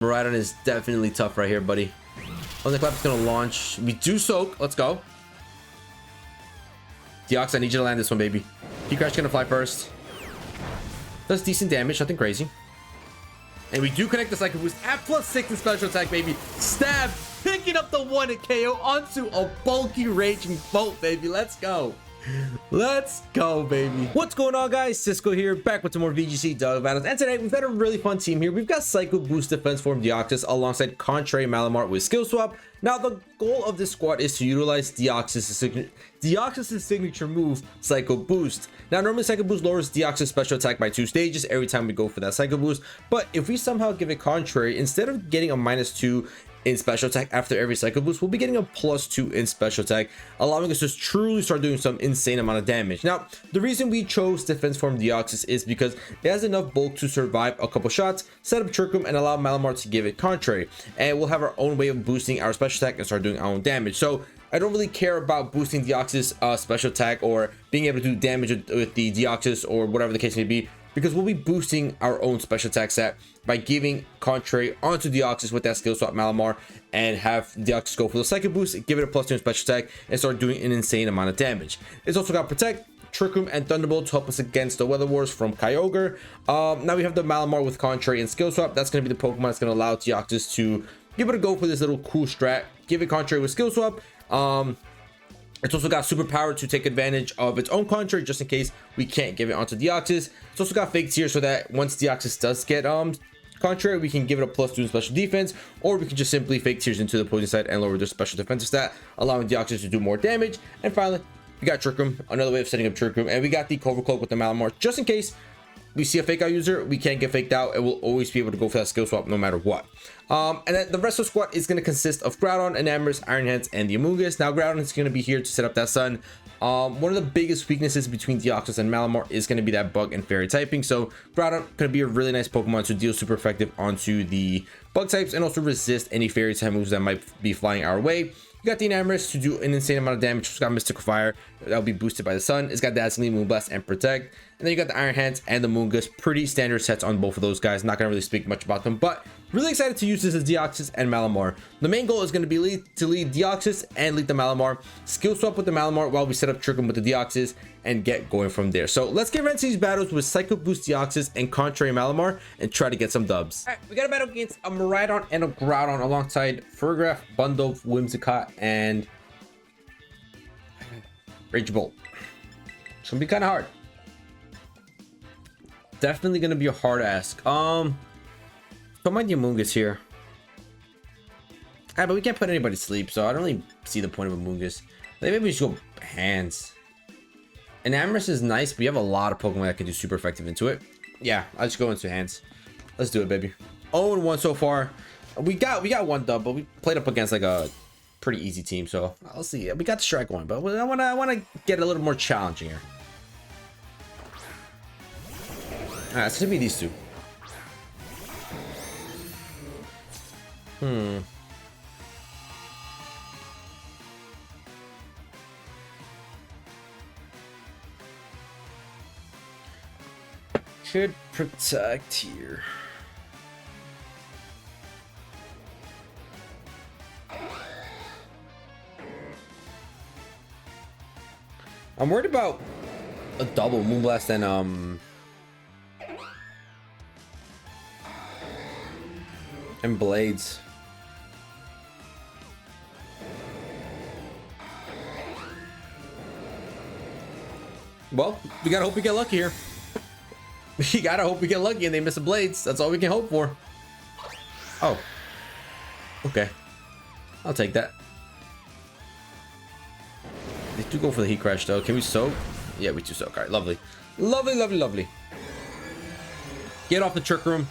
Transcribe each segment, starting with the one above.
Miraidon is definitely tough right here, buddy. Thunderclap is gonna launch. We do soak. Let's go. DEOXYS, I need you to land this one, baby. P-Crash gonna fly first. Does decent damage, nothing crazy. And we do connect the Psycho Boost at +6 in special attack, baby. Stab, picking up the 1 at KO onto a bulky raging bolt, baby. Let's go. Let's go, baby. What's going on, guys? Cisco here, back with some more VGC dog battles, and today we've got a really fun team here. We've got Psycho Boost Defense Form DEOXYS alongside Contrary Malamar with Skill Swap. Now the goal of this squad is to utilize DEOXYS' signature move, Psycho Boost. Now normally Psycho Boost lowers DEOXYS special attack by 2 stages every time we go for that Psycho Boost, but if we somehow give it Contrary, instead of getting a -2 in special attack after every Psycho Boost, we'll be getting a +2 in special attack, allowing us to truly start doing some insane amount of damage. Now the reason we chose Defense Form DEOXYS is because it has enough bulk to survive a couple shots, set up Trick Room, and allow Malamar to give it Contrary, and we'll have our own way of boosting our special attack and start doing our own damage. So I don't really care about boosting DEOXYS special attack or being able to do damage with the DEOXYS or whatever the case may be, because we'll be boosting our own special attack set by giving Contrary onto DEOXYS with that Skill Swap Malamar, and have DEOXYS go for the Psycho Boost, give it a +2 in special attack, and start doing an insane amount of damage. It's also got Protect, Trick Room, and Thunderbolt to help us against the Weather Wars from Kyogre. Now we have the Malamar with Contrary and Skill Swap. That's going to be the Pokemon that's going to allow DEOXYS to be able to go for this little cool strat. Give it Contrary with Skill Swap. It's also got superpower to take advantage of its own Contrary just in case we can't give it onto DEOXYS. It's also got Fake Tears so that once DEOXYS does get Contrary, we can give it a +2 in special defense, or we can just simply Fake Tears into the opposing side and lower their special defensive stat, allowing DEOXYS to do more damage. And finally, we got Trick Room, another way of setting up Trick Room, and we got the Cobra Cloak with the Malamar just in case we see a fake out user, we can't get faked out, and we'll always be able to go for that Skill Swap no matter what. And then the rest of the squad is going to consist of Groudon, Enamorus, Iron Hands, and the Amoonguss. Now Groudon is going to be here to set up that sun. One of the biggest weaknesses between DEOXYS and Malamar is going to be that bug and fairy typing, so Groudon going to be a really nice Pokemon to deal super effective onto the bug types and also resist any fairy type moves that might be flying our way. You got the Enamorus to do an insane amount of damage. It's got Mystical Fire that'll be boosted by the sun. It's got Dazzling, Moonblast, and Protect. And then you got the Iron Hands and the Amoonguss. Pretty standard sets on both of those guys. Not gonna really speak much about them, but really excited to use this as DEOXYS and Malamar. The main goal is going to be to lead DEOXYS and lead the Malamar. Skill swap with the Malamar while we set up Trick Room with the DEOXYS and get going from there. So let's get right into these battles with Psycho Boost DEOXYS and Contrary Malamar and try to get some dubs. All right, we got a battle against a Miraidon and a Groudon alongside Furgraf, Bundle, Whimsicott, and Rage Bolt. It's gonna be kind of hard. Definitely gonna be a hard ask. Don't mind the Amoonguss here. But we can't put anybody to sleep, so I don't really see the point of Amoonguss. Maybe we should go Hands. And Enamorus is nice, but we have a lot of Pokemon that can do super effective into it. Yeah, I'll just go into Hands. Let's do it, baby. 0-1 so far. We got one dub, but we played up against like a pretty easy team, so I'll see. We got the strike one, but I wanna get a little more challenging here. Alright, it's gonna be these two. Should protect here. I'm worried about a double Moonblast and Blades. Well, we gotta hope we get lucky here. We gotta hope we get lucky and they miss the Blades. That's all we can hope for. Oh. Okay. I'll take that. They do go for the Heat Crash though. Can we soak? Yeah, we do soak. Alright, lovely. Lovely, lovely, lovely. Get off the Trick Room.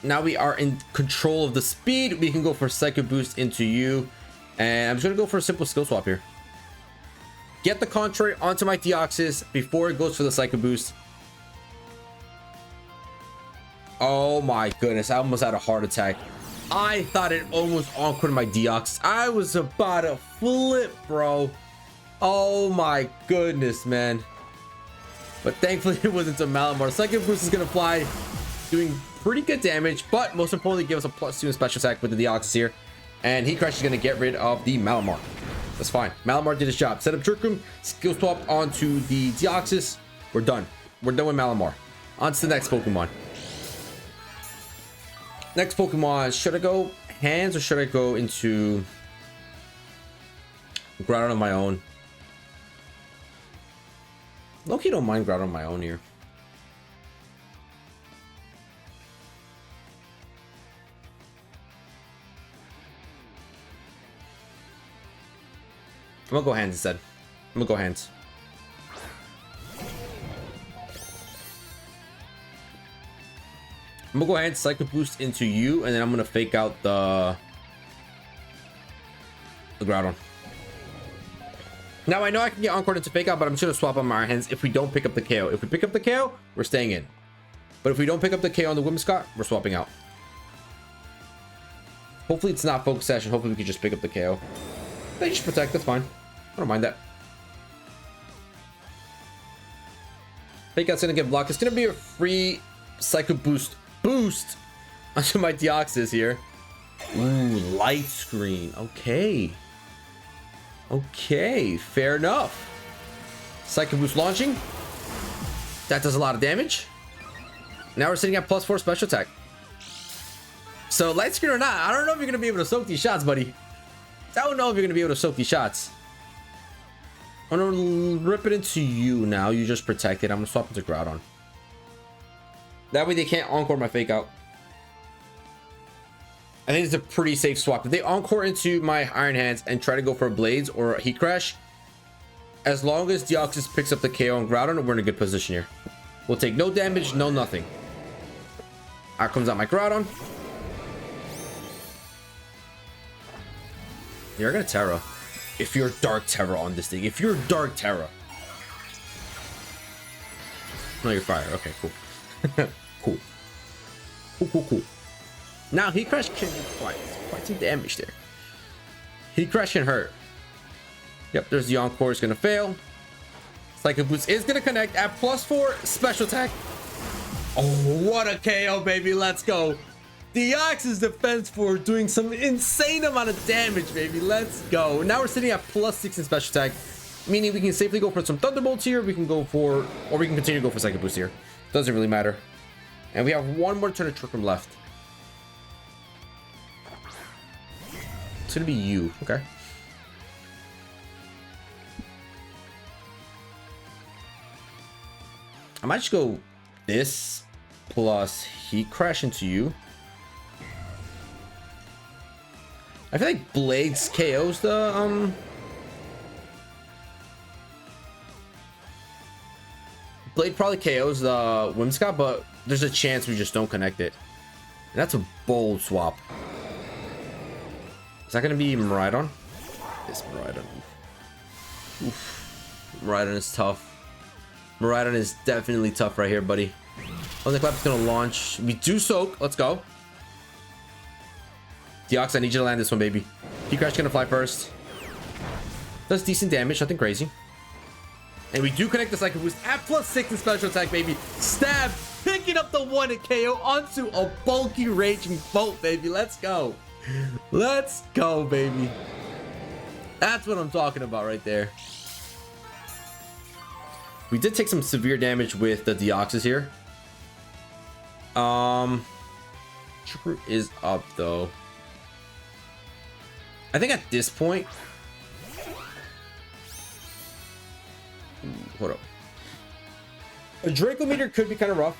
Now we are in control of the speed. We can go for Psycho Boost into you. And I'm just gonna go for a simple skill swap here. Get the Contrary onto my DEOXYS before it goes for the Psycho Boost. Oh my goodness, I almost had a heart attack. I thought it almost on-quit my DEOXYS. I was about to flip, bro. Oh my goodness, man. But thankfully it wasn't a Malamar. Psycho Boost is gonna fly, doing pretty good damage, but most importantly, give us a +2 in special attack with the DEOXYS here. And Heat Crash is going to get rid of the Malamar. That's fine. Malamar did his job. Set up Trick Room, skill swap onto the DEOXYS. We're done. We're done with Malamar. On to the next Pokemon. Next Pokemon, should I go hands or should I go into Groudon on my own? Loki don't mind Groudon on my own here. I'm gonna go hands instead. I'm gonna go hands. I'm gonna go ahead and Psycho Boost into you, and then I'm gonna fake out the Groudon. Now I know I can get Encore into fake out, but I'm just gonna swap on my hands if we don't pick up the KO. If we pick up the KO, we're staying in. But if we don't pick up the KO on the Whimsicott, we're swapping out. Hopefully it's not focus session. Hopefully we can just pick up the KO. They just protect, that's fine. I don't mind that. Fake out's gonna get blocked. It's gonna be a free Psycho Boost onto my DEOXYS here. Ooh, light screen. Okay. Okay, fair enough. Psycho Boost launching. That does a lot of damage. Now we're sitting at +4 special attack. So light screen or not, I don't know if you're gonna be able to soak these shots, buddy. I don't know if you're gonna be able to soak these shots. I'm gonna rip it into you now. You just protect it. I'm gonna swap into Groudon. That way they can't Encore my fake out. I think it's a pretty safe swap. If they Encore into my Iron Hands and try to go for Blades or a Heat Crash, as long as DEOXYS picks up the KO on Groudon, we're in a good position here. We'll take no damage, no nothing. Out comes out my Groudon. You're gonna Terra. If you're Dark Terra on this thing. If you're Dark Terra. No, you're Fire. Okay, cool. Cool. Cool. Now, Heat Crash can do quite some damage there. Heat Crash can hurt. Yep, there's the Encore. Is going to fail. Psycho Boost is going to connect at +4 special attack. Oh, what a KO, baby. Let's go. DEOXYS defense for doing some insane amount of damage, baby. Let's go. Now we're sitting at +6 in special attack, meaning we can safely go for some Thunderbolts here. We can go for, or we can continue to go for Psycho Boost here. Doesn't really matter. And we have one more turn of Trick Room left. It's gonna be you. Okay. I might just go this plus Heat Crash into you. I feel like Blades KOs the Blade probably KOs the Whimsicott, but there's a chance we just don't connect it. And that's a bold swap. Is that gonna be Miraidon? It's Miraidon. Oof. Miraidon is tough. Miraidon is definitely tough right here, buddy. Thunderclap is gonna launch. We do soak. Let's go. DEOXYS, I need you to land this one, baby. Heat Crash gonna fly first. Does decent damage, nothing crazy. And we do connect the Psycho Boost at +6 in special attack, baby. Stab, picking up the 1 at KO onto a bulky Raging Bolt, baby. Let's go. Let's go, baby. That's what I'm talking about right there. We did take some severe damage with the DEOXYS here. Trooper is up though. I think at this point, hold up. A Draco meter could be kind of rough.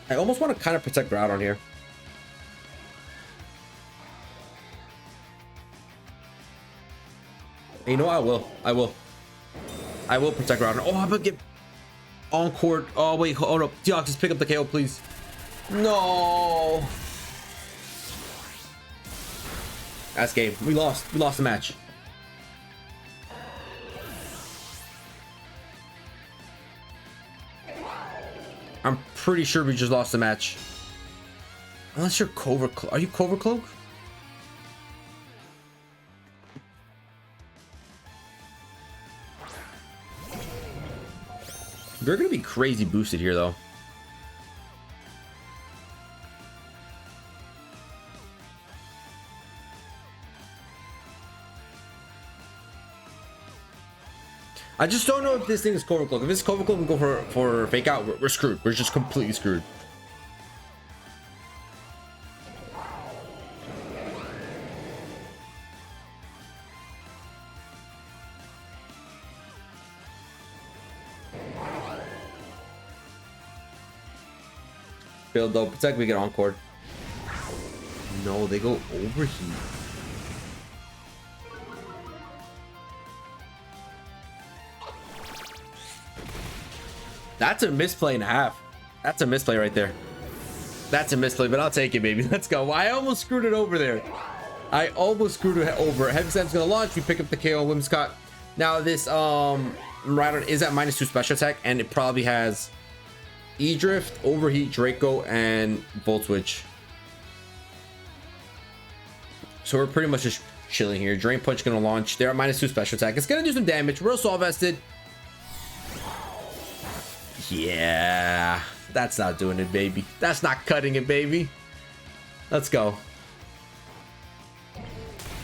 I almost want to kind of protect Groudon here. You know what? I will protect Groudon. Oh, I'm gonna get Encore. Oh wait, hold up. DEOXYS, pick up the KO, please. No. That's game. We lost the match. I'm pretty sure we just lost the match. Unless you're Cobra Cloak. Are you Cobra Cloak? They're gonna be crazy boosted here though. I just don't know if this thing is Cobra Cloak. If it's Cobra Cloak and go for fake out, we're screwed. We're just completely screwed. Build though, protect, we get encored. No, they go overheat. That's a misplay and a half. That's a misplay right there. That's a misplay, but I'll take it, baby. Let's go. I almost screwed it over there. I almost screwed it over. Heavy Slam's gonna launch. We pick up the KO Whimsicott. Now this Rhydon is at -2 special attack, and it probably has E-Drift, Overheat, Draco, and Volt Switch. So we're pretty much just chilling here. Drain Punch gonna launch. They're at -2 special attack. It's gonna do some damage. We're Assault Vested. Yeah, that's not doing it, baby. That's not cutting it, baby. Let's go.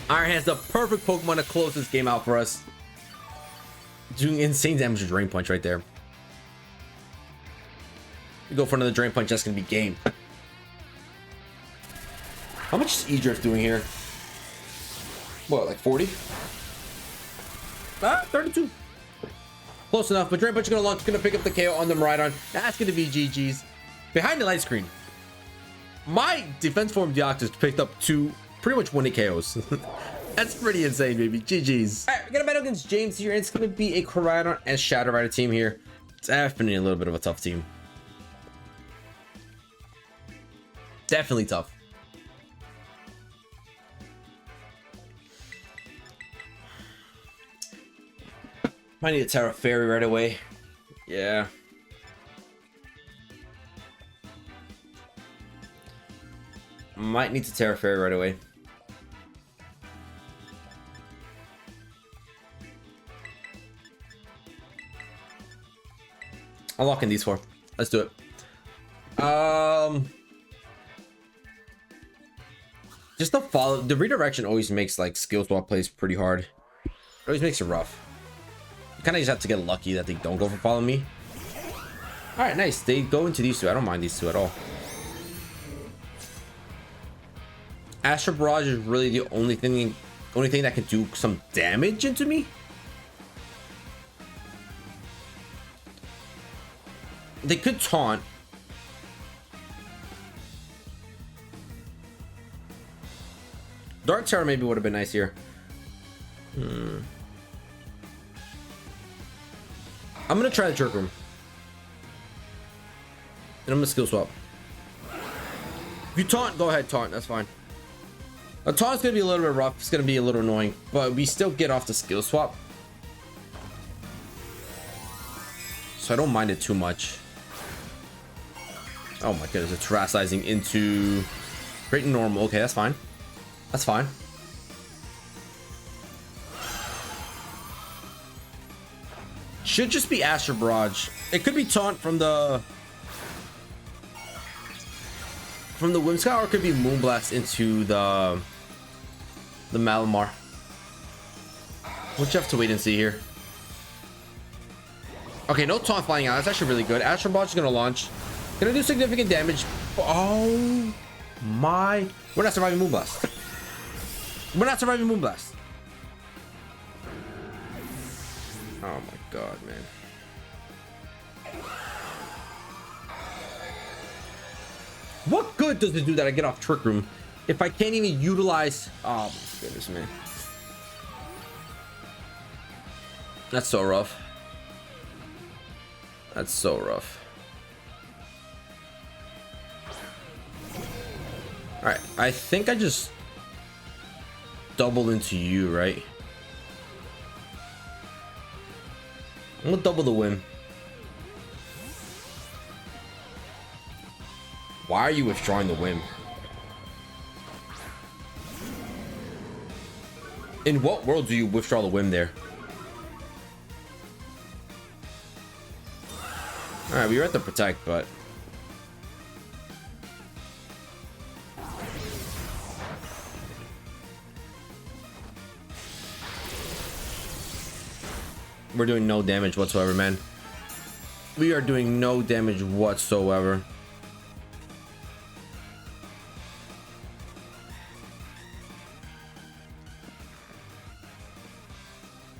Iron Hand's the perfect Pokemon to close this game out for us. Doing insane damage to Drain Punch right there. You go for another Drain Punch, that's gonna be game. How much is E-Drift doing here? What, like 40? 32. Close enough, but Drain Punch is gonna launch, gonna pick up the KO on the Rhydon. That's gonna be GG's. Behind the light screen, my defense form DEOXYS picked up pretty much 1 KOs. That's pretty insane, baby. GG's. All right, we're gonna battle against James here, and it's gonna be a Rhydon and Shadow Rider team here. It's definitely a little bit of a tough team. Definitely tough. Might need a Terra Fairy right away. Yeah. Might need to Terra Fairy right away. I'm locking these 4. Let's do it. Just the follow. The redirection always makes like skill swap plays pretty hard. It always makes it rough. You kind of just have to get lucky that they don't go for follow me. All right, nice. They go into these 2. I don't mind these 2 at all. Astro Barrage is really the only thing that can do some damage into me. They could taunt. Dark Terror maybe would have been nice here. I'm gonna try the Trick Room. And I'm gonna skill swap. If you taunt, go ahead, taunt. That's fine. A taunt's gonna be a little bit rough. It's gonna be a little annoying, but we still get off the skill swap. So I don't mind it too much. Oh my goodness, it's terastizing into great and normal. Okay, that's fine. That's fine. Should just be Astro Barrage. It could be taunt from the Whimsicott, or it could be Moonblast into the Malamar. We'll just have to wait and see here. Okay, no taunt flying out. That's actually really good. Astro Barrage is gonna launch. Gonna do significant damage. Oh my! We're not surviving Moonblast. We're not surviving Moonblast. Oh my god, man. What good does it do that I get off Trick Room if I can't even utilize... Oh my goodness, man. That's so rough. That's so rough. Alright, I think I just double into you, right? I'm gonna double the whim. Why are you withdrawing the whim? In what world do you withdraw the whim there? All right, we were at the protect, but we're doing no damage whatsoever, man. We are doing no damage whatsoever.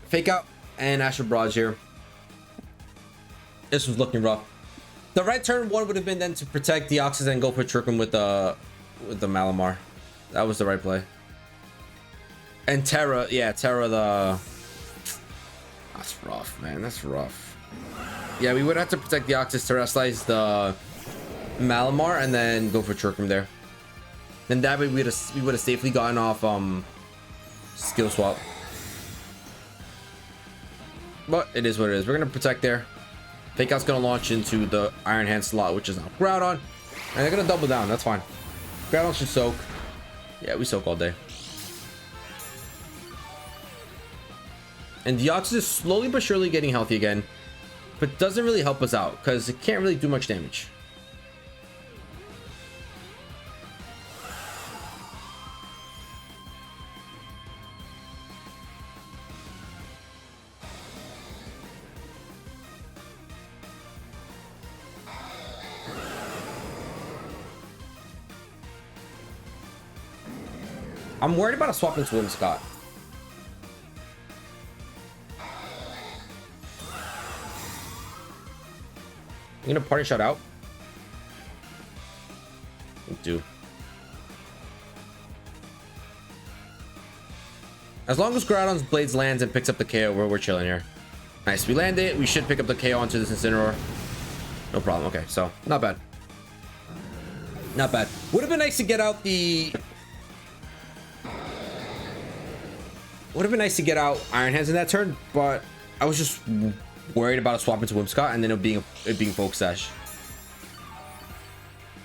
Fake out and Astral Barrage here. This was looking rough. The right turn one would have been then to protect DEOXYS and go for Trick Him with the Malamar. That was the right play. And Terra, yeah, Terra the... That's rough, man. That's rough. Yeah, we would have to protect DEOXYS, Terrestrialize the Malamar, and then go for Trick Him there. Then that way we would have safely gotten off skill swap. But it is what it is. We're gonna protect there. Fake Out's gonna launch into the Iron Hand slot, which is now Groudon. And they're gonna double down. That's fine. Groudon should soak. Yeah, we soak all day. And DEOXYS is slowly but surely getting healthy again, but doesn't really help us out because it can't really do much damage. I'm worried about a swap into Whimsicott. You gonna party shot out? We do. As long as Groudon's Blades lands and picks up the KO, we're chilling here. Nice, we land it. We should pick up the KO onto this Incineroar. No problem. Okay, so not bad. Not bad. Would have been nice to get out the... Would have been nice to get out Iron Hands in that turn, but I was just worried about a swap into Whimsicott and then it being Focus Sash.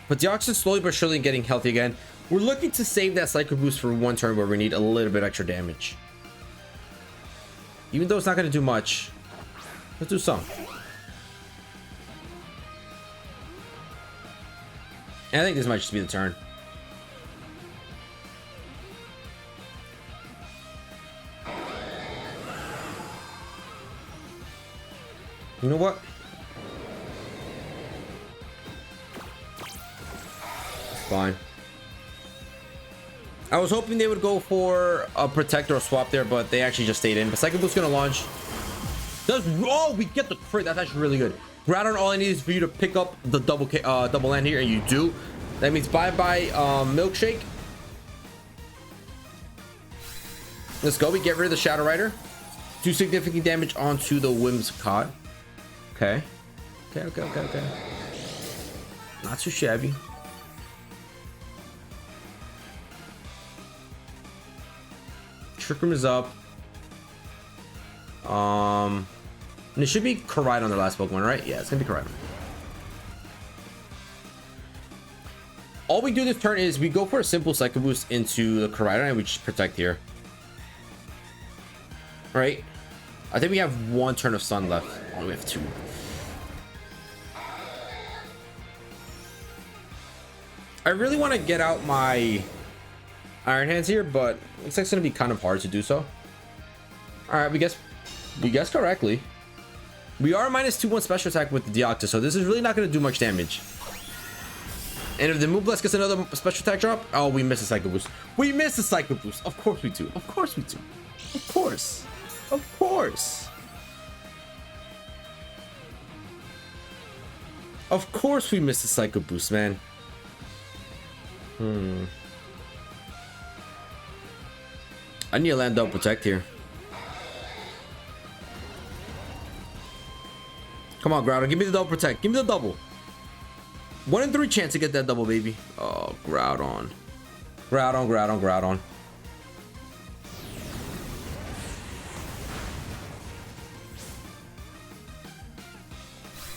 But DEOXYS is slowly but surely getting healthy again. We're looking to save that Psycho Boost for one turn where we need a little bit extra damage. Even though it's not going to do much, let's do some. And I think this might just be the turn. You know what? Fine. I was hoping they would go for a protect or a swap there, but they actually just stayed in. But Psycho Boost's gonna launch. Oh, we get the crit. That's actually really good. Groudon, all I need is for you to pick up the double land here, and you do. That means bye-bye Milkshake. Let's go. We get rid of the Shadow Rider. Do significant damage onto the Whimsicott. Okay. Okay. Not too shabby. Trick Room is up. And it should be Koraidon on their last Pokemon, right? Yeah, it's gonna be Koraidon. All we do this turn is we go for a simple Psycho Boost into the Koraidon and we just protect here. Right? I think we have one turn of Sun left. Oh, we have two. I really want to get out my Iron Hands here, but looks like it's going to be kind of hard to do so. All right, we guessed correctly. We are -2/1 special attack with the DEOXYS, so this is really not going to do much damage. And if the Moonblast gets another special attack drop, oh, we miss a Psycho Boost. We miss a Psycho Boost. Of course we do. Of course we do. Of course. Of course. Of course we missed a Psycho Boost, man. I need to land double protect here. Come on, Groudon. Give me the double protect. Give me the double. 1 in 3 chance to get that double, baby. Oh, Groudon. Groudon.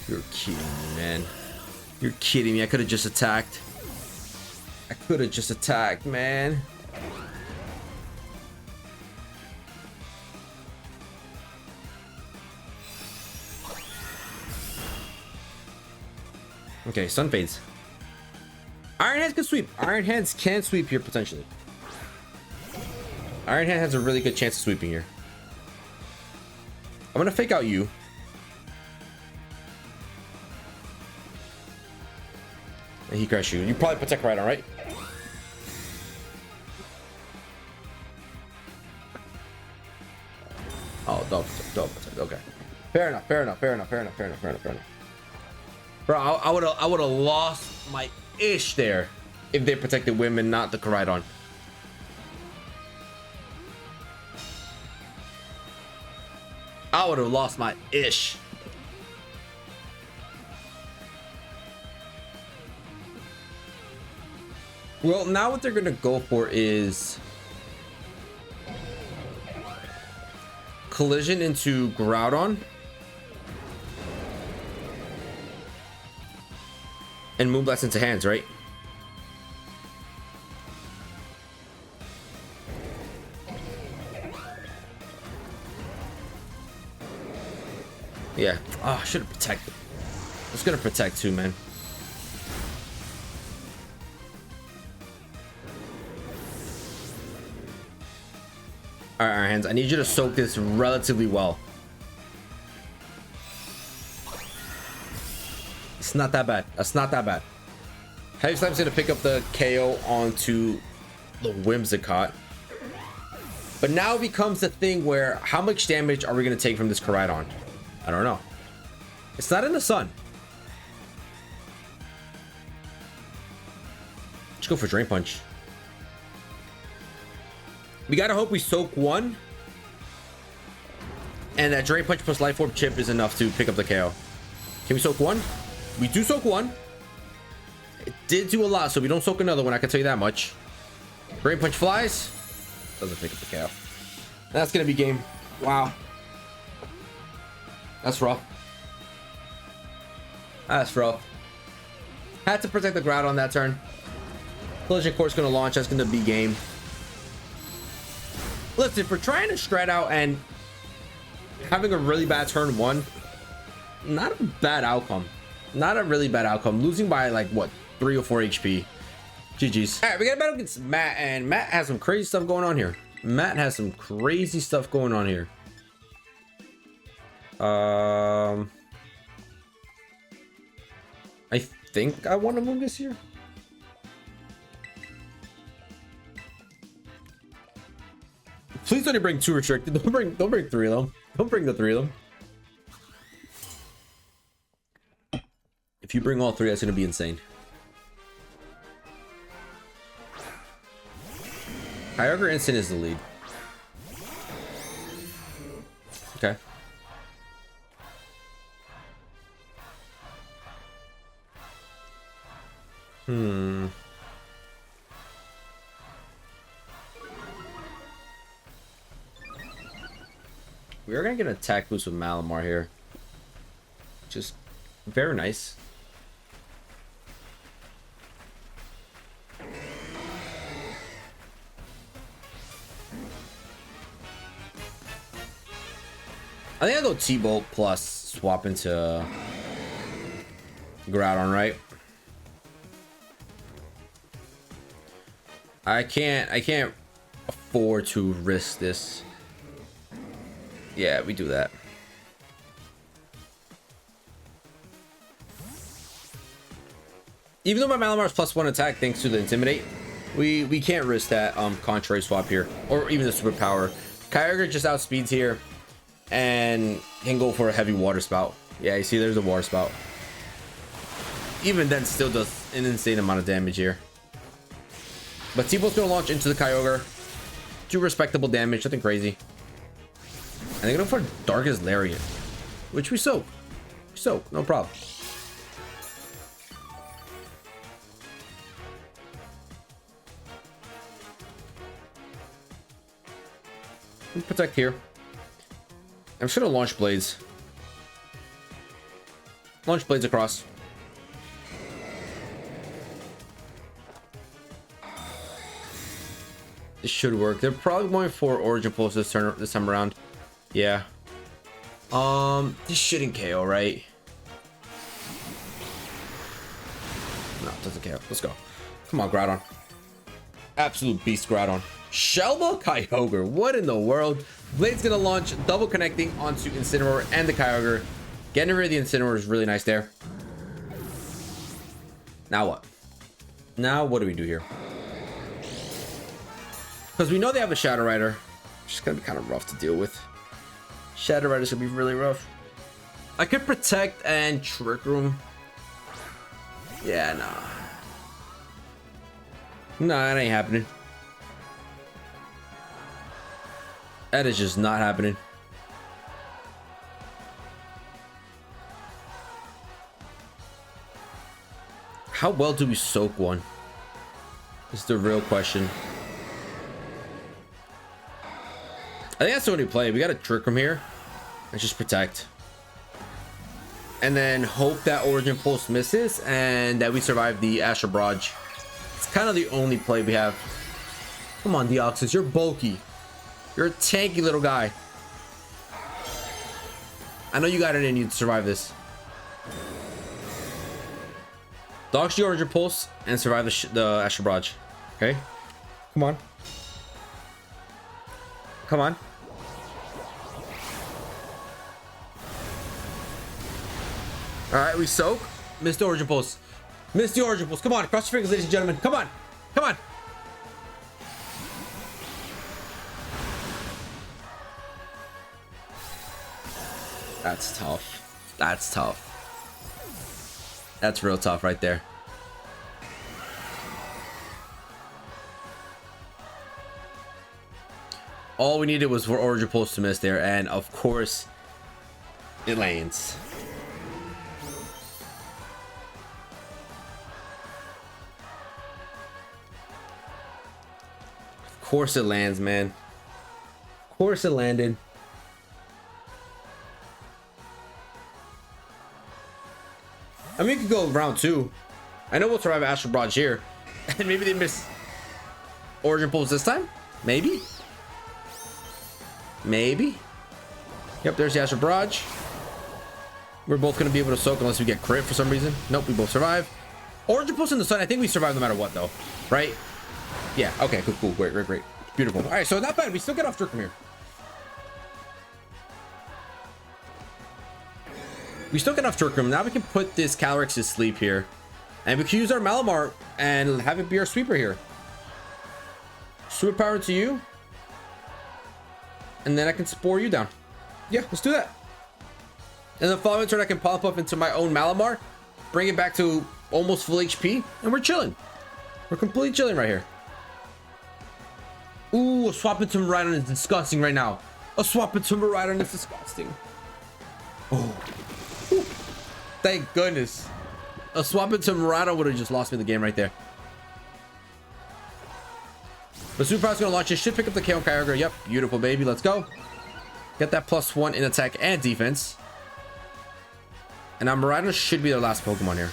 You're kidding me, man. You're kidding me. I could have just attacked. Man. Okay, Sun fades. Iron Hands can sweep. Iron Hands can sweep here potentially. Iron Hand has a really good chance of sweeping here. I'm gonna fake out you. And he crush you. You probably protect right on, right? Oh, don't protect. Okay. Fair enough. Bro, I would have lost my ish there if they protected women, not the Koraidon. I would have lost my ish. Well, now what they're gonna go for is collision into Groudon and Moonblast into hands, right? Yeah. Oh, I should have protected. I was gonna protect too, man. All right, Iron Hands, I need you to soak this relatively well. It's not that bad. That's not that bad. Heavy Slam's gonna pick up the KO onto the Whimsicott. But now it becomes the thing where how much damage are we gonna take from this Koraidon? I don't know. It's not in the sun. Let's go for Drain Punch. We gotta hope we soak one. And that Drain Punch plus Life Orb Chip is enough to pick up the KO. Can we soak one? We do soak one. It did do a lot, so we don't soak another one, I can tell you that much. Drain Punch flies. Doesn't pick up the KO. That's gonna be game. Wow. That's rough. That's rough. Had to protect the ground on that turn. Collision Course gonna launch. That's gonna be game. Listen, if we're trying to strat out and having a really bad turn one, not a bad outcome. Not a really bad outcome. Losing by like what, 3 or 4 HP. GG's. All right, we got a battle against Matt, and Matt has some crazy stuff going on here. Matt has some crazy stuff going on here. I think I want to move this here. Please only bring 2 restricted. Don't bring 3 of them. Don't bring the 3 of them. If you bring all 3, that's gonna be insane. Kyogre Instant is the lead. Okay. We are gonna get an attack boost with Malamar here. Just very nice. I think I'll go T-Bolt plus swap into Groudon, right? I can't afford to risk this. Yeah, we do that. Even though my Malamar's +1 attack thanks to the Intimidate, we can't risk that contrary swap here, or even the superpower. Kyogre just outspeeds here and can go for a heavy water spout. Yeah, you see there's a water spout. Even then still does an insane amount of damage here. But T-Bolt's gonna launch into the Kyogre. 2 respectable damage, nothing crazy. And they're going for Darkest Lariat, which we soak. No problem. We protect here. I'm just gonna launch Blades. Launch Blades across. This should work. They're probably going for Origin Pulse this time around. Yeah. This shouldn't KO, right? No, it doesn't care. Let's go. Come on, Groudon. Absolute beast Groudon. Shelba Kyogre. What in the world? Blade's gonna launch, double connecting onto Incineroar and the Kyogre. Getting rid of the Incineroar is really nice there. Now what? Now what do we do here? Because we know they have a Shadow Rider. It's just gonna be kind of rough to deal with. Shadow Rider's gonna be really rough. I could Protect and Trick Room. Yeah, nah. Nah, that ain't happening. That is just not happening. How well do we soak one? Is the real question. I think that's the only play. We got to Trick Room here and just Protect. And then hope that Origin Pulse misses and that we survive the Astral Barrage. It's kind of the only play we have. Come on, DEOXYS. You're bulky. You're a tanky little guy. I know you got it in you to survive this. Dodge the Origin Pulse and survive the Astral Barrage. Okay? Come on. Come on. Alright, we soak. Missed the Origin Pulse. Missed the Origin Pulse. Come on, cross your fingers, ladies and gentlemen. Come on. Come on. That's tough. That's tough. That's real tough right there. All we needed was for Origin Pulse to miss there, and of course, it lands. Of course it lands, man. Of course it landed. I mean, we could go round 2. I know we'll survive Astral Barrage here. And maybe they miss Origin Pulse this time? Maybe? Maybe? Yep, there's the Astral Barrage. We're both going to be able to soak unless we get crit for some reason. Nope, we both survive. Origin Pulse in the sun. I think we survive no matter what, though. Right? Yeah, okay, cool. Great. Beautiful. All right, so not bad. We still get off Trick Room here. We still get off Trick Room. Now we can put this Calyrex to sleep here. And we can use our Malamar and have it be our sweeper here. Superpower to you. And then I can Spore you down. Yeah, let's do that. And the following turn I can pop up into my own Malamar. Bring it back to almost full HP. And we're chilling. We're completely chilling right here. Ooh, a swap into Miraidon is disgusting right now. A swap into Miraidon is disgusting. Oh. Thank goodness. A swap into Miraidon would have just lost me the game right there. But Superpower's gonna launch it. Should pick up the KO Kyogre. Yep, beautiful baby. Let's go. Get that +1 in attack and defense. And now Miraidon should be their last Pokemon here.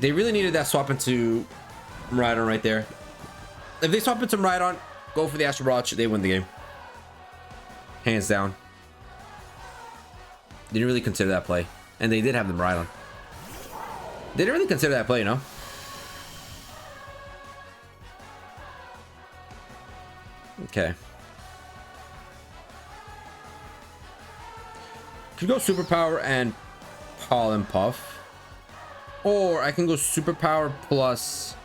They really needed that swap into Miraidon right there. If they swap into Miraidon, go for the Astral Barrage, they win the game. Hands down. Didn't really consider that play. And they did have the Miraidon. They didn't really consider that play, you know? Okay. Could go Superpower and Pollen Puff. Or I can go Superpower plus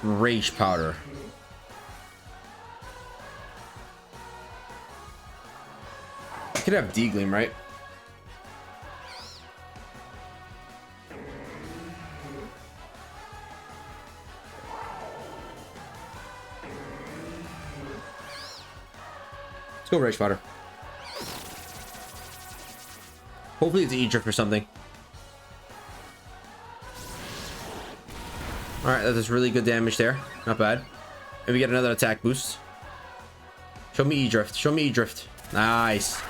Rage Powder. I could have D-Gleam, right? Let's go Rage Powder. Hopefully it's E-Drift or something. Alright, that does really good damage there. Not bad. And we get another attack boost. Show me E-Drift. Show me E-Drift. Nice.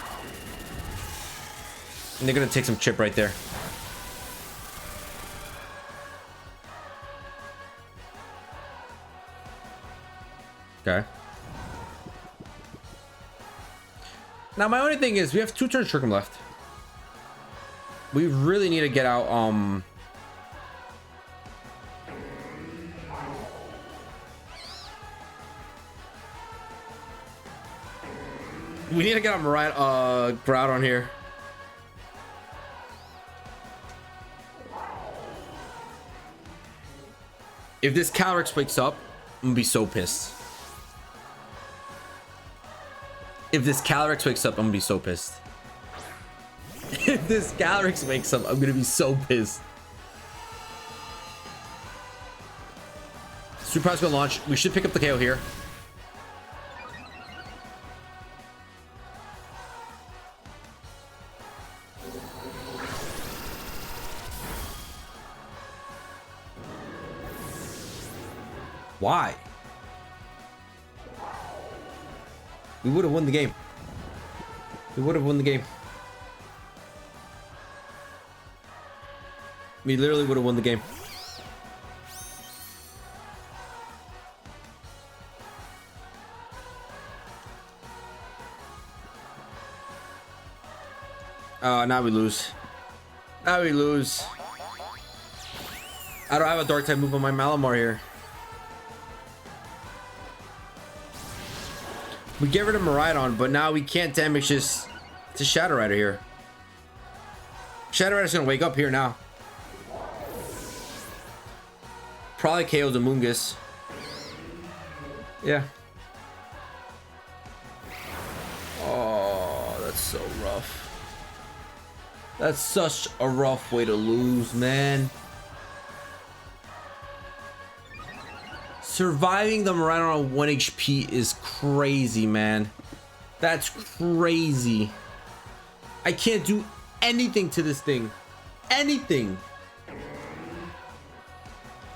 And they're going to take some chip right there. Okay. Now, my only thing is we have 2 turns Trick Room left. We really need to get out we need to get Groudon here. If this Calyrex wakes up, I'm gonna be so pissed. If this Calyrex wakes up, I'm gonna be so pissed. If this Calyrex wakes up, I'm gonna be so pissed. Super Power's gonna launch. We should pick up the KO here. Why? We would have won the game. We would have won the game. We literally would have won the game. Now we lose. Now we lose. I don't have a dark type move on my Malamar here. We get rid of Miraidon, but now we can't damage this Shadow Rider here. Shadow Rider's gonna wake up here now. Probably KO's a Moongus. Yeah. Oh, that's so rough. That's such a rough way to lose, man. Surviving the Miraidon on 1 HP is crazy, man. That's crazy. I can't do anything to this thing. Anything.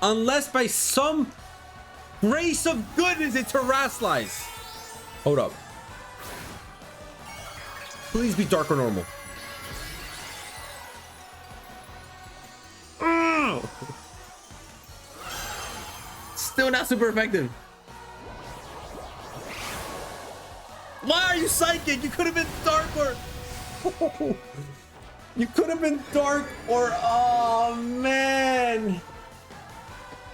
Unless by some grace of goodness it terrestrializes. Hold up. Please be dark or normal. Still not super effective. Why are you psychic? You could have been dark or you could have been dark or oh man.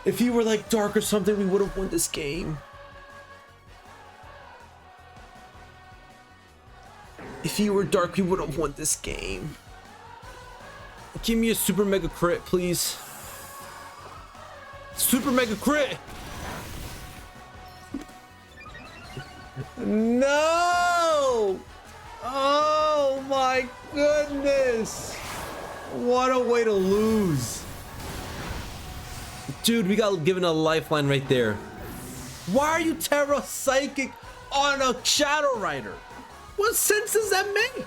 If you were like dark or something, we would have won this game. If you were dark, we would have won this game. Give me a super mega crit, please. Super mega crit. No. Oh my goodness. What a way to lose. Dude, we got given a lifeline right there. Why are you Terra Psychic on a Shadow Rider? What sense does that make?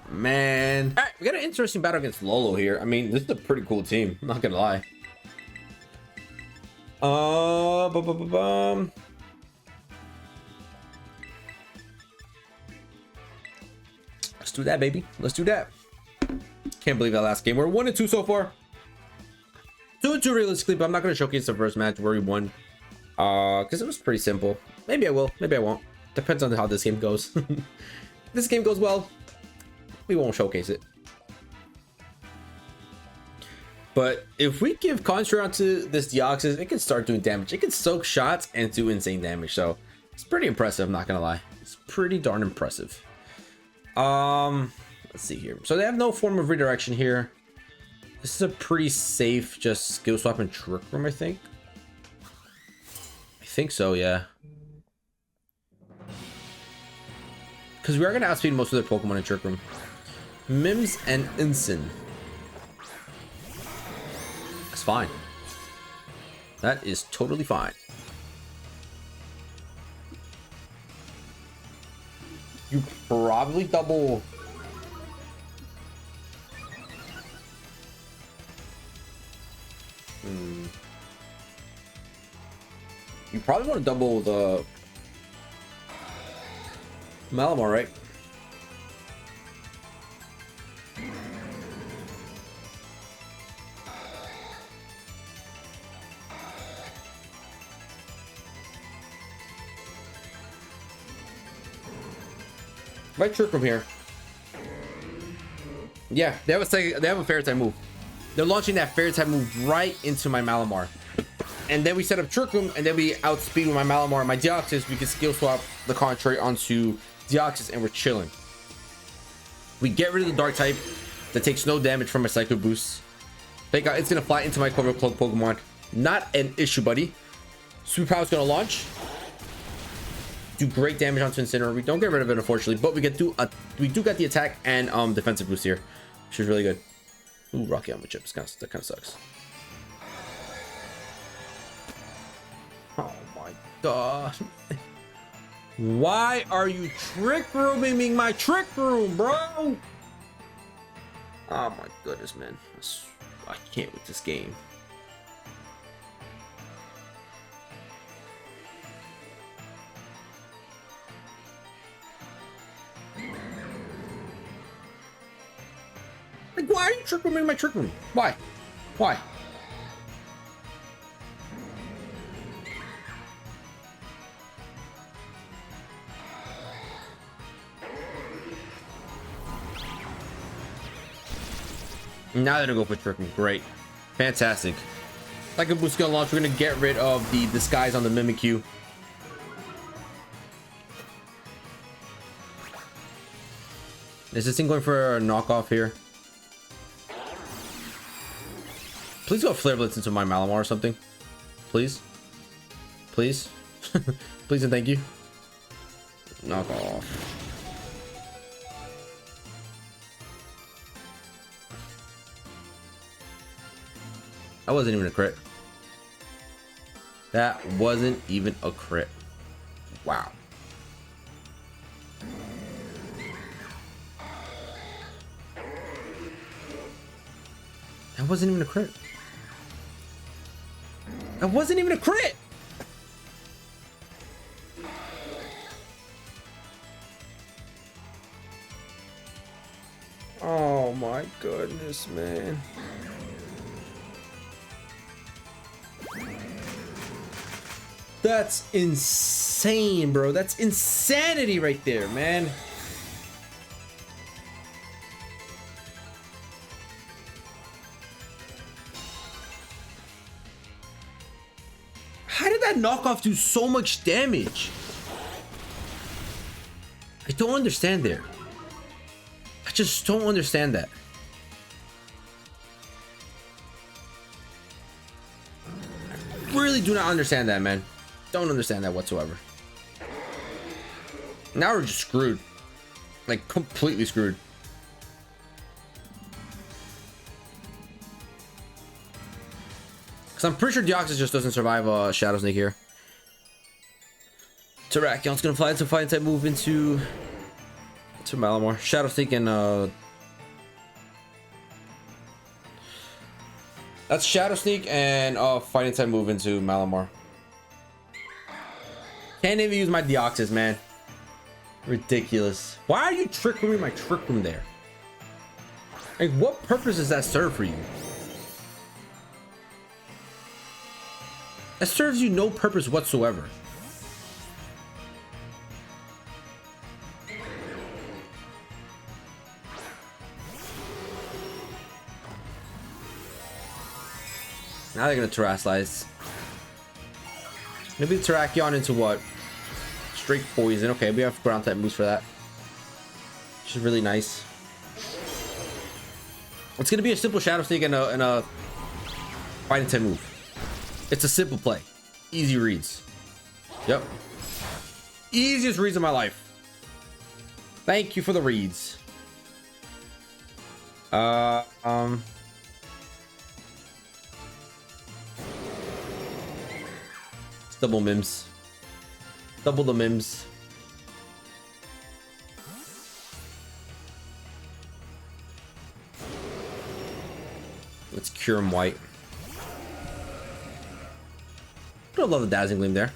Man. All right, we got an interesting battle against Lolo here. I mean, this is a pretty cool team. I'm not gonna lie. Let's do that, baby. Let's do that. Can't believe that last game. We're 1-2 so far. 2-2 realistically, but I'm not gonna showcase the first match where we won. Because it was pretty simple. Maybe I will, maybe I won't. Depends on how this game goes. If this game goes well, we won't showcase it. But if we give Concentrate to this DEOXYS, it can start doing damage. It can soak shots and do insane damage. So it's pretty impressive, I'm not gonna lie. It's pretty darn impressive. Let's see here. So they have no form of redirection here. This is a pretty safe just skill swap and Trick Room, I think. I think so, yeah. Because we are going to outspeed most of their Pokemon in Trick Room. Mims and Ensign. That's fine. That is totally fine. You probably double... You probably want to double the Malamar, right? Might Trick Room here. Yeah, they have a fairy type move. They're launching that fairy type move right into my Malamar. And then we set up Trick Room, and then we outspeed with my Malamar and my DEOXYS. We can skill swap the contrary onto DEOXYS, and we're chilling. We get rid of the dark type that takes no damage from my Psycho Boost. Thank God, it's gonna fly into my Cobra Cloak Pokemon. Not an issue, buddy. Sweet Power's gonna launch. Do great damage onto Incineroar. We don't get rid of it, unfortunately, but we do get the attack and defensive boost here, which is really good. Ooh, Rocky Armor Chips. That kind of sucks. Oh my god. Why are you trick rooming my trick room, bro? Oh my goodness, man. I can't with this game. Like, why are you trick rooming my trick room? Why? Why? Now they're gonna go for trick room. Great. Fantastic. Like a boost gonna launch, we're gonna get rid of the disguise on the Mimikyu. Is this thing going for a knockoff here? Please go Flare Blitz into my Malamar or something. Please. Please. Please and thank you. Knock off. That wasn't even a crit. That wasn't even a crit. Wow. That wasn't even a crit. That wasn't even a crit. Oh my goodness, man. That's insane, bro. That's insanity right there, man. How did that knockoff do so much damage? I don't understand there. I just don't understand that. I really do not understand that, man. Don't understand that whatsoever. Now we're just screwed. Like, completely screwed. Because I'm pretty sure DEOXYS just doesn't survive Shadow Sneak here. Terrakions gonna fly into Fighting type move into Malamar. Shadow Sneak and that's Shadow Sneak and Fighting type move into Malamar. Can't even use my DEOXYS, man. Ridiculous. Why are you trick rooming my trick room there? Like, what purpose does that serve for you? That serves you no purpose whatsoever. Now they're gonna Terrasilize. Maybe the Terrakion into what? Straight poison. Okay, we have ground type moves for that, which is really nice. It's gonna be a simple Shadow Sneak and a Fighting type move. It's a simple play, easy reads. Yep, easiest reads of my life. Thank you for the reads. Double Mims. Double the Mims. Let's cure him white. I love the Dazzling Gleam there.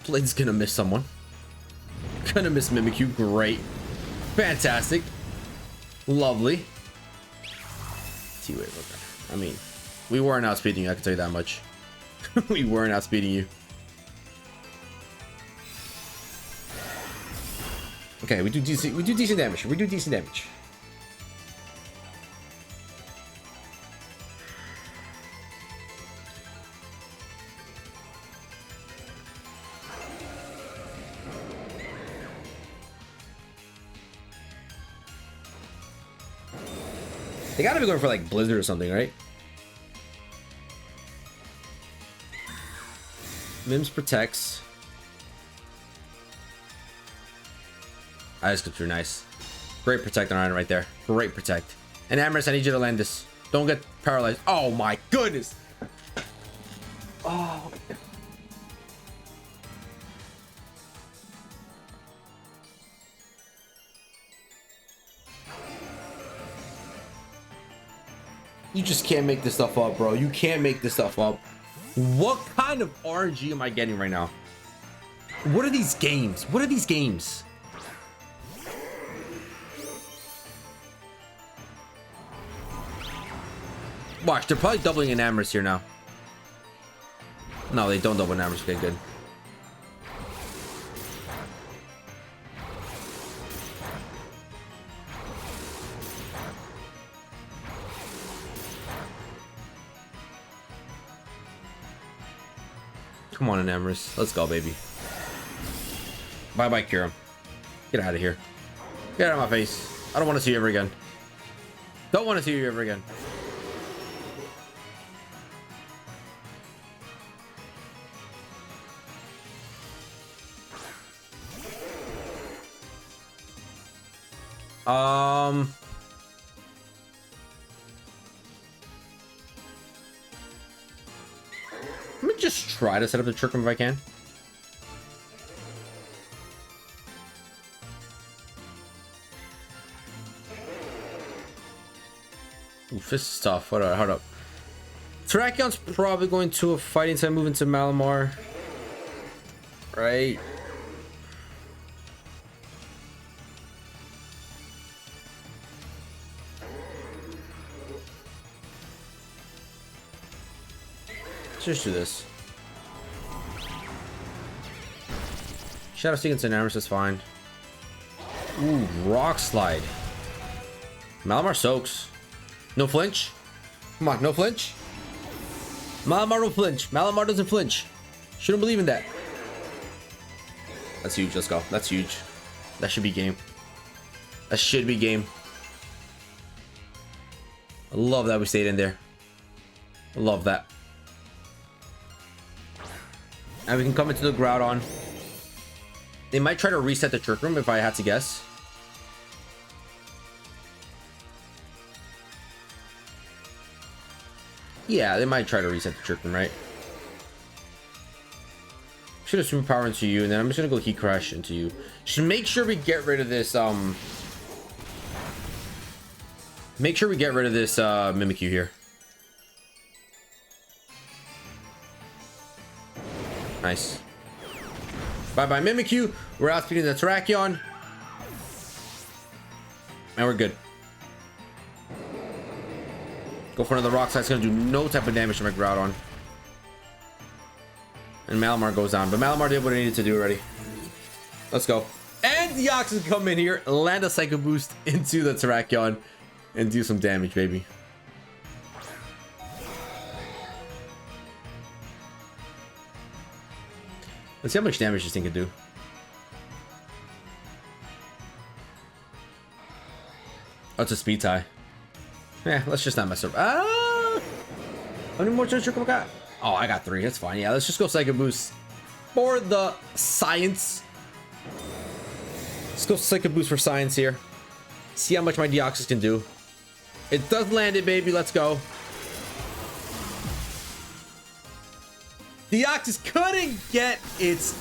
Blade's gonna miss someone. Gonna miss Mimikyu. Great. Fantastic. Lovely. T-Wave, okay. I mean, we weren't outspeeding you, I can tell you that much. We weren't outspeeding you. Okay, we do decent damage. We do decent damage. They gotta be going for like Blizzard or something, right? Mims protects. Ice Sculpture, nice. Great protect on it right there. Great protect. And Amorous, I need you to land this. Don't get paralyzed. Oh my goodness. Oh. You just can't make this stuff up, bro. You can't make this stuff up. What kind of RNG am I getting right now? What are these games? What are these games? Watch, they're probably doubling in Amorous here now. No, they don't double in Amorous. Okay, good. Come on, Amorous. Let's go, baby. Bye-bye, Kira. Get out of here. Get out of my face. I don't want to see you ever again. Don't want to see you ever again. Let me just try to set up the trick room if I can. Oof, this is tough. Hold up. Terrakion's probably going to a fighting side, move into Malamar. Right. Let's just do this. Shadow Sequence and Amorous is fine. Ooh, Rock Slide. Malamar soaks. No flinch. Come on, no flinch. Malamar don't flinch. Malamar doesn't flinch. Shouldn't believe in that. That's huge. Let's go. That's huge. That should be game. That should be game. I love that we stayed in there. I love that. And we can come into the Groudon. They might try to reset the Trick Room if I had to guess. Yeah, they might try to reset the Trick Room, right? Should have Superpower into you, and then I'm just gonna go Heat Crash into you. Just make sure we get rid of this, make sure we get rid of this, Mimikyu here. Nice. Bye-bye, Mimikyu. We're outspeeding the Terrakion. And we're good. Go for another Rock Slide. It's gonna do no type of damage to my Groudon. And Malamar goes down. But Malamar did what it needed to do already. Let's go. And DEOXYS come in here, land a Psycho Boost into the Terrakion, and do some damage, baby. Let's see how much damage this thing can do. Oh, it's a speed tie. Yeah, let's just not mess up. How many more turns we got? Oh, I got 3. That's fine. Yeah, let's just go Psycho Boost for the science. Let's go Psycho Boost for science here. See how much my DEOXYS can do. It does land it, baby. Let's go. DEOXYS couldn't get its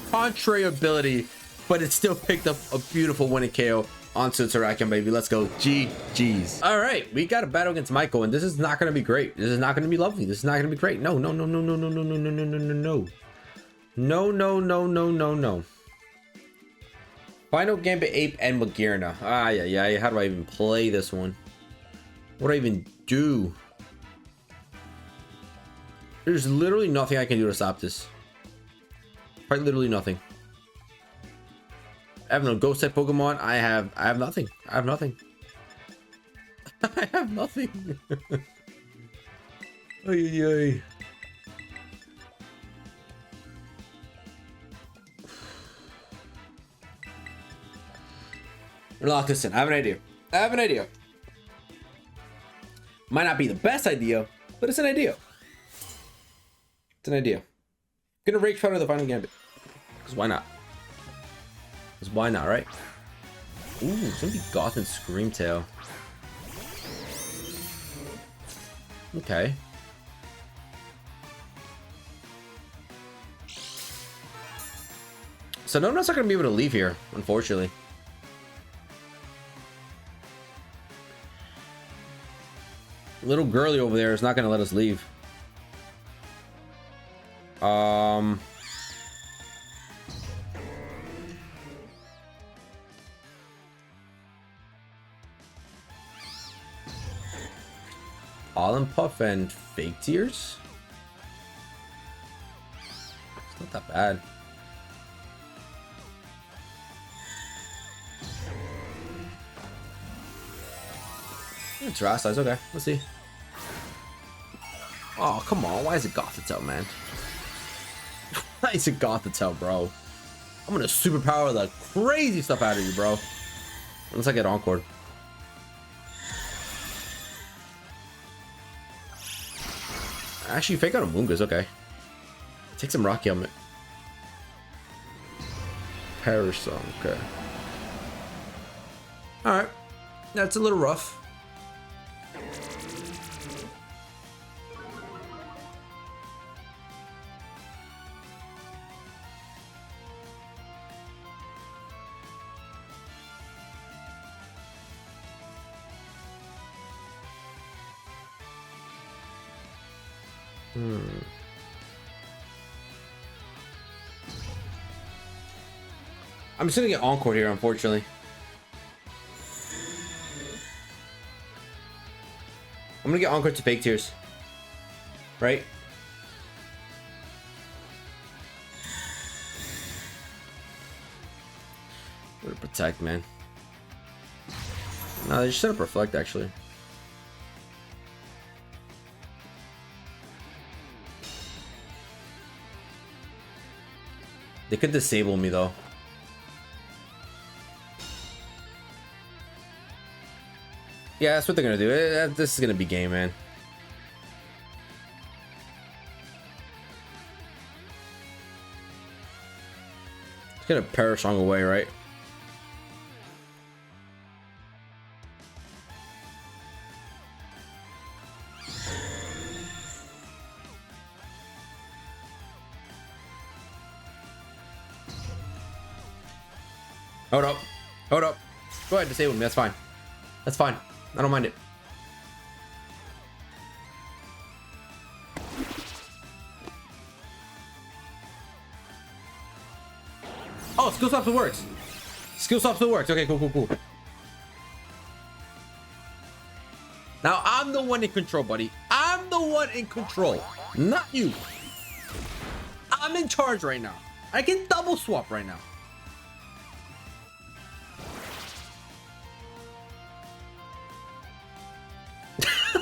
contrary ability, but it still picked up a beautiful winning KO onto the Terrakion, baby. Let's go. GG's. All right, we got a battle against Michael, and this is not going to be great. This is not going to be lovely. This is not going to be great. No. Final Gambit Ape and Magearna. Yeah. How do I even play this one? What do I even do? There's literally nothing I can do to stop this. Quite literally nothing. I have no ghost type Pokemon. I have nothing. I have nothing. I have nothing. Ay. Lock this in. I have an idea. Might not be the best idea, but it's an idea. It's an idea. Gonna rage powder the final gambit. Because why not? Because why not, right? Ooh, it's gonna be Goth and Screamtail. Okay. So no one's not gonna be able to leave here, unfortunately. Little girly over there is not gonna let us leave. Pollen Puff and Fake Tears? It's not that bad. It's Terra size, okay. Let's see. Oh, come on. Why is it Gothitelle, man? Why is it Gothitelle, bro? I'm gonna superpower the crazy stuff out of you, bro. Unless I get Encored. Actually, fake out a Moongus, okay. Take some Rocky Helmet. Parasong, okay. Alright. That's a little rough. I'm just gonna get Encore here, unfortunately. I'm gonna get Encore to Fake Tears. Right? What to protect, man. No, they just set up Reflect, actually. They could disable me, though. Yeah, that's what they're gonna do. This is gonna be game, man. It's gonna Parasong away, right? Hold up. Hold up. Go ahead, disable me. That's fine. That's fine. I don't mind it. Oh, skill swap still works. Skill swap still works. Okay, cool, cool, cool. Now I'm the one in control, buddy. I'm the one in control, not you. I'm in charge right now. I can double swap right now.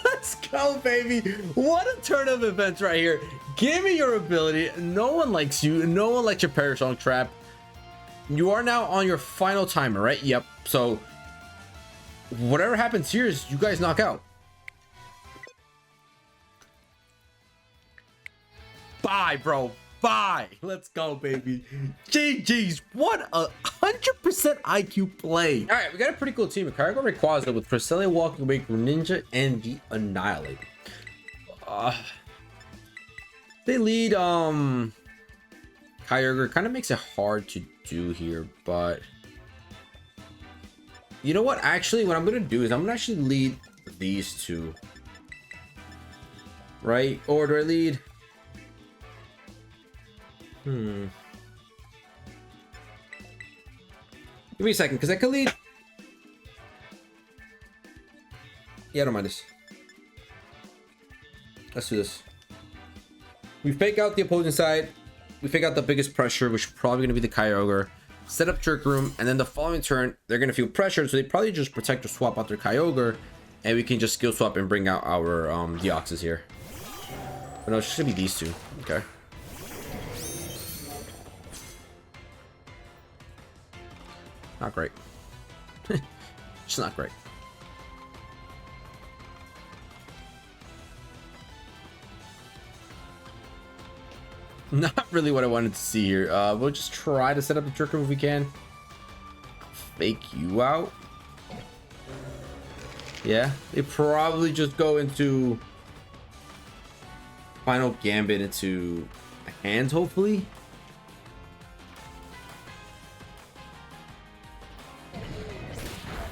Let's go, baby. What a turn of events right here. Give me your ability. No one likes you. No one likes your Parasong trap. You are now on your final timer, right? Yep. So whatever happens here is you guys knock out. Bye, bro. Bye. Let's go, baby. GG's. What a 100% IQ play. All right, we got a pretty cool team. Kyogre Rayquaza with Cresselia, Walking Away, Greninja, and the Annihilate. They lead Kyogre. Kind of makes it hard to do here, but you know what? Actually, what I'm gonna do is I'm gonna actually lead these two, right? Or do I lead? Give me a second, because I could lead. Yeah, I don't mind this. Let's do this. We fake out the opposing side. We fake out the biggest pressure, which is probably going to be the Kyogre. Set up Trick Room, and then the following turn, they're going to feel pressured, so they probably just protect or swap out their Kyogre, and we can just skill swap and bring out our DEOXYS here. But no, it's just going to be these two. Okay. Not great. Just not great. Not really what I wanted to see here. We'll just try to set up the trick room if we can. Fake you out. Yeah, they probably just go into final gambit into hands, hopefully.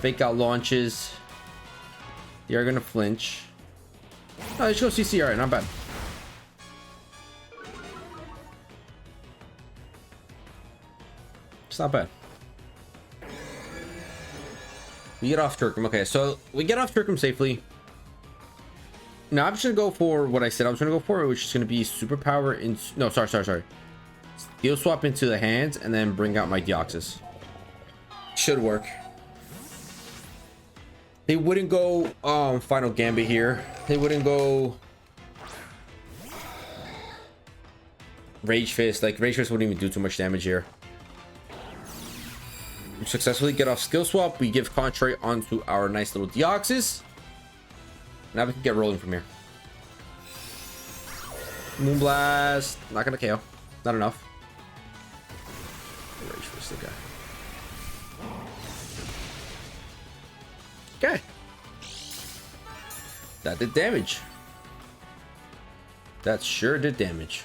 Fake out launches. They are gonna flinch. Oh, let's go CC. All right, not bad. It's not bad. We get off Turkum. Okay, so we get off Turkum safely. Now I'm just gonna go for what I said I was gonna go for, which is gonna be superpower in. No, sorry. Steel swap into the hands and then bring out my DEOXYS. Should work. They wouldn't go final gambit here. They wouldn't go rage fist. Like rage fist wouldn't even do too much damage here. We successfully get off skill swap. We give contrary onto our nice little DEOXYS. Now we can get rolling from here. Moonblast. Not gonna KO. Not enough. Rage fist the guy. Okay. That did damage. That sure did damage.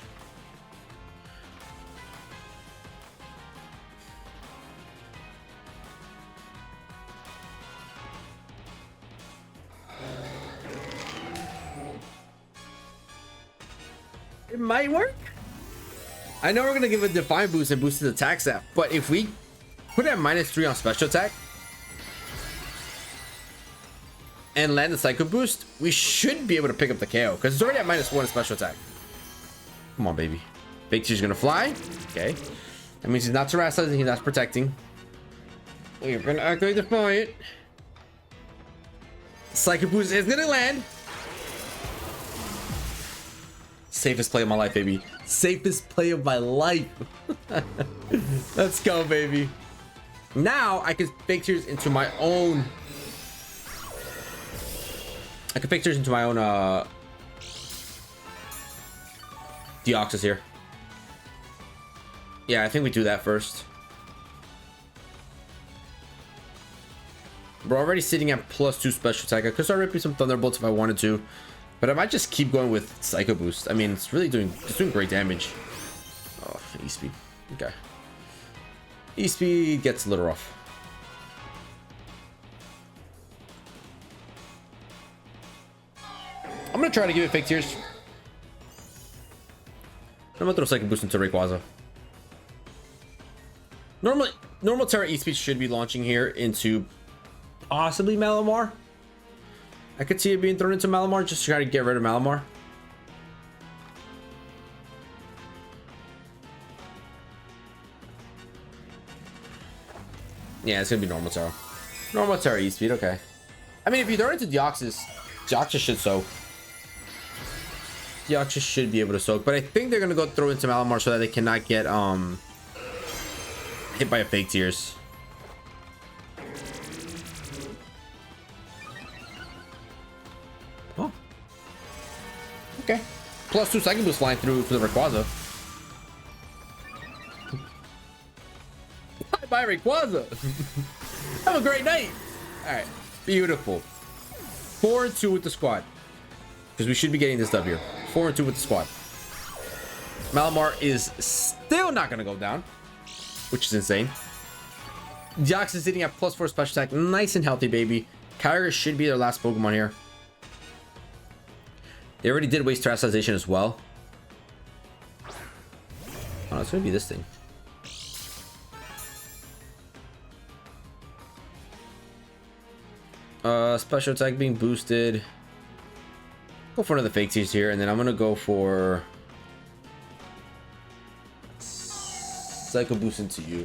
It might work. I know we're gonna give a define boost and boost his attack stat, but if we put it at -3 on special attack and land the psycho boost, we should be able to pick up the KO because it's already at -1 in special attack. Come on, baby. Big T's gonna fly. Okay. That means he's not terrestrializing, he's not protecting. We're gonna activate the Defiant. Psycho boost is gonna land. Safest play of my life, baby. Safest play of my life. Let's go, baby. Now I can fake tears into my own. I can fake tears into my own DEOXYS here. Yeah, I think we do that first. We're already sitting at +2 special attack. I could start ripping some thunderbolts if I wanted to, but I might just keep going with psycho boost. I mean, it's really doing great damage. Oh, E-speed. Okay. E-speed gets a little rough. I'm gonna try to give it fake tears. I'm gonna throw psycho boost into Rayquaza. Normal Terra E-speed should be launching here into possibly Malamar. I could see it being thrown into Malamar just to try to get rid of Malamar. Yeah, it's gonna be normal Terra. Normal Terra E-speed, okay. I mean, if you throw it into DEOXYS, DEOXYS should soak. DEOXYS should be able to soak, but I think they're gonna go throw into Malamar so that they cannot get hit by a fake tears. Oh. Okay. +2 second boost flying through for the Rayquaza. Bye, Rayquaza. Have a great night. All right. Beautiful. 4-2 with the squad. Because we should be getting this W. 4-2 with the squad. Malamar is still not going to go down, which is insane. DEOXYS is sitting at +4 special attack. Nice and healthy, baby. Kyogre should be their last Pokemon here. They already did waste terrestrialization as well. Oh, it's going to be this thing. Special attack being boosted. Go for another fake tears here, and then I'm gonna go for psycho boost into you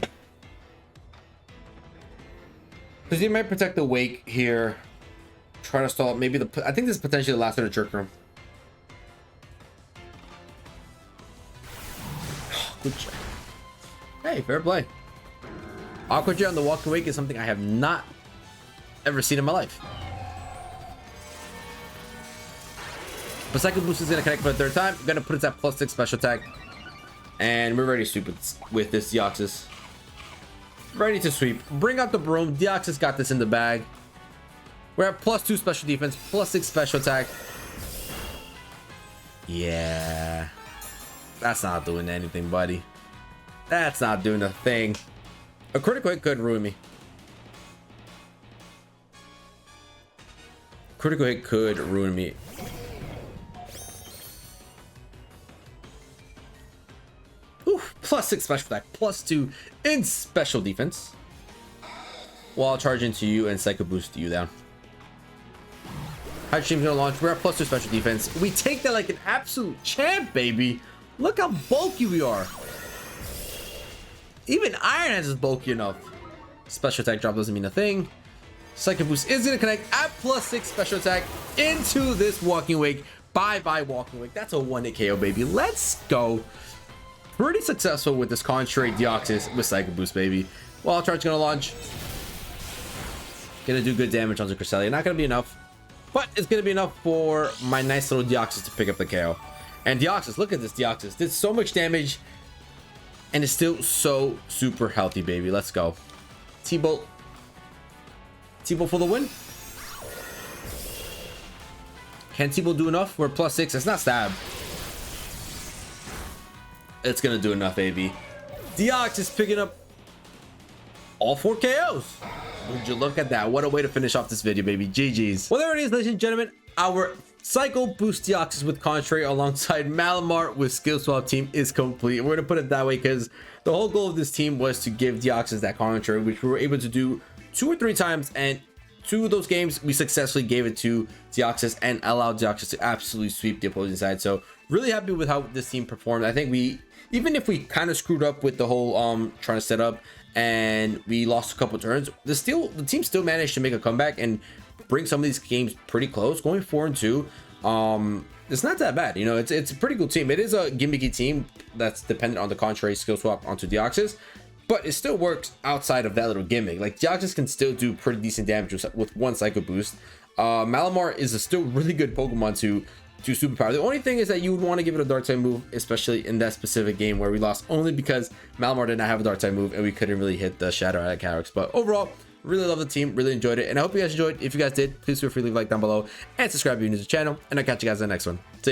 because you might protect the wake here. Try to stall maybe I think this is potentially the last in the jerk room. Good job. Hey, fair play. Aqua Jet on the walk awake is something I have not ever seen in my life. But Psycho Boost is going to connect for the third time. I'm going to put it at +6 special attack. And we're ready to sweep with this DEOXYS. Ready to sweep. Bring out the broom. DEOXYS got this in the bag. We're at +2 special defense, +6 special attack. Yeah. That's not doing anything, buddy. That's not doing a thing. A critical hit could ruin me. Critical hit could ruin me. Ooh, +6 special attack, +2 in special defense. While charging to you and Psycho Boost you down. Hydro Stream's gonna launch. We're at +2 special defense. We take that like an absolute champ, baby. Look how bulky we are. Even Iron Hands is bulky enough. Special attack drop doesn't mean a thing. Psycho Boost is gonna connect at +6 special attack into this Walking Wake. Bye-bye Walking Wake. That's a 1-hit KO, baby. Let's go. Pretty successful with this contrary DEOXYS with Psycho Boost, baby. Well, Charge gonna launch. Gonna do good damage onto Cresselia. Not gonna be enough, but it's gonna be enough for my nice little DEOXYS to pick up the KO. And DEOXYS, look at this DEOXYS. Did so much damage and it's still so super healthy, baby. Let's go. T-Bolt. T-Bolt for the win. Can T-Bolt do enough? We're +6. It's not stab. It's gonna do enough, baby. DEOXYS picking up all 4 KOs. Would you look at that? What a way to finish off this video, baby. GG's. Well, there it is, ladies and gentlemen. Our Psycho Boost DEOXYS with Contrary alongside Malamar with Skill Swap team is complete. We're gonna put it that way because the whole goal of this team was to give DEOXYS that Contrary, which we were able to do 2 or 3 times, and 2 of those games we successfully gave it to DEOXYS and allowed DEOXYS to absolutely sweep the opposing side. So really happy with how this team performed. I think we, even if we kind of screwed up with the whole trying to set up and we lost a couple turns, the team still managed to make a comeback and bring some of these games pretty close. Going 4-2, it's not that bad. You know, it's a pretty cool team. It is a gimmicky team that's dependent on the Contrary skill swap onto DEOXYS, but it still works outside of that little gimmick. Like DEOXYS can still do pretty decent damage with 1 Psycho Boost. Malamar is a still really good Pokemon to superpower. The only thing is that you would want to give it a dark type move, especially in that specific game where we lost only because Malamar did not have a dark type move and we couldn't really hit the Shadow at Calyrex. But overall, really love the team, really enjoyed it, and I hope you guys enjoyed. If you guys did, please feel free to leave a like down below and subscribe if you're new to the channel, and I'll catch you guys in the next one. See ya.